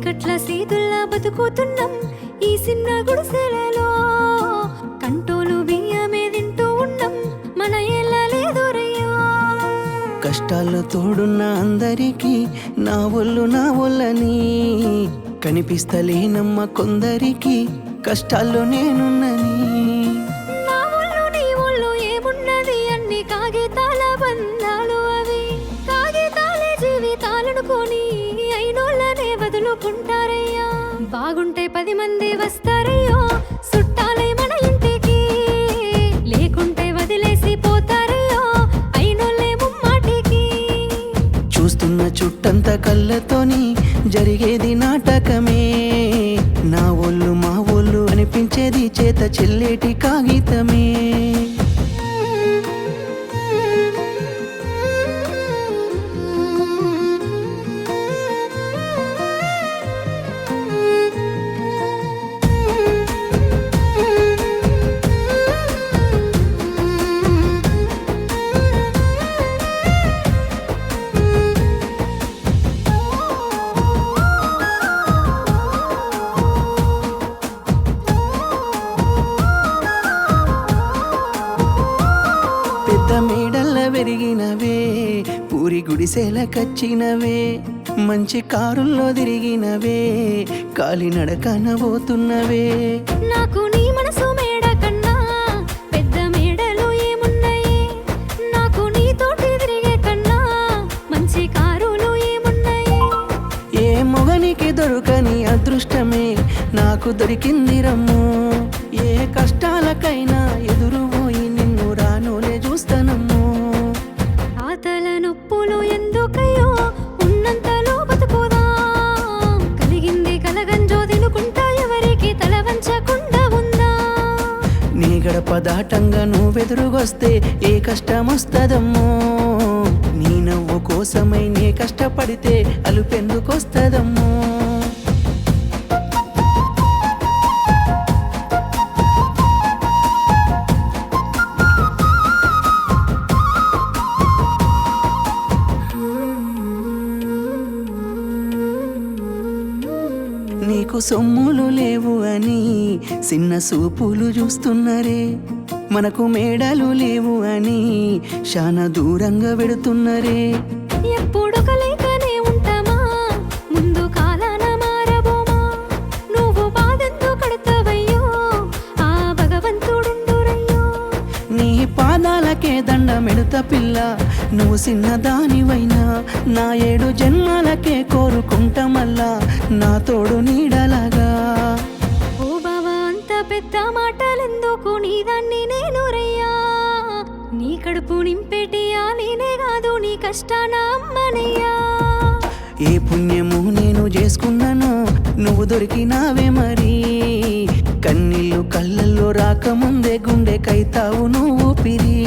చీకట్ల సీతుల్లా బతుకుతున్నాం ఈ చిన్న గుడిసెలలో. కంటోలు బియ్యమే తింటూ ఉన్నాం మన ఏళ్ళ లేదురయ్యో. కష్టాల్లో తోడున్న అందరికీ నా ఒళ్ళని కనిపిస్తలేనమ్మ కొందరికి కష్టాల్లో నేనున్నని. నా ఒళ్ళు నీ ఒళ్ళు ఏమున్నది అన్ని కాగితాల బంధాలు అవి. కాగితాలే జీవితాలనుకొని అయినోళ్ళనే వదులుకుంటారయ్యా. బాగుంటే 10 మంది వస్తారయ్యో చుట్టాలై మన ఇంటికి. లేకుంటే వదిలేసి పోతారయ్యో అయినోళ్ళే ముమ్మాటికి. చూస్తున్న చుట్టంత కళ్ళతోని జరిగేది నాటకమే. నా ఒళ్ళు మా ఒళ్ళు అనిపించేది చేత చెల్లేటి కాగితమే. పెద్ద మేడల్ల పెరిగినవే పూరి గుడిసెల కచ్చినవే. మంచి కారుల్లో తిరిగినవే కాలినడకన పోతున్నవే. నాకు నీ మనసు మేడ కన్నా పెద్ద మేడలు ఏమున్నాయి. నాకు నీతోటి తిరిగే కన్నా మంచి కారులు ఏమున్నాయి. ఏ మొగనికి దొరకని అదృష్టమే నాకు దొరికింది రమ్ము. ఏ కష్టాలకైనా ఎదురు పోయి నిన్ను రానోలే చూస్తానమ్ము. ఆతల నొప్పులు ఎందుకయ్యో ఉన్నంతలో బతుకుదా. కలిగింది కలగంజో తినుకుంటా ఎవరికి తల వంచకుండా ఉందా. నీ గడప దాటంగా నువ్వెదురుగొస్తే ఏ కష్టమొస్తదమ్మో. నీ నవ్వు కోసమై నే కష్టపడితే అలుపెందుకొస్తదమ్మో. నీకు సొమ్ములు లేవు అని చిన్న సూపులు చూస్తున్నరే. మనకు మేడలు లేవు అని శానా దూరంగా పెడుతున్నరే. ఎప్పుడు కలయికనే ఉంటామా ముందు కాలాన మారబోమా. నువ్వు బాధెంతో కడతావయ్యో ఆ భగవంతుడుండురయ్యో. నీ పాదాలకే దండమెడుత పిల్ల నువ్వు చిన్నదానివైనా. నా 7 జన్మాలకే కోరుకుంటా మళ్ళా నా తోడు నీడలాగా. ఓ బావా అంత పెద్ద మాటలెందుకు నీదాన్ని నేను రయ్యా. నీ కడుపు నింపేటియా నేనే కాదు నీ కష్టాన అమ్మనయ్యా. ఏ పుణ్యము నేను చేసుకున్నానో నువ్వు దొరికినావే మరి. కన్నీళ్ళు కళ్ళల్లో రాకముందే గుండెకైతావు నువ్వు పిరి.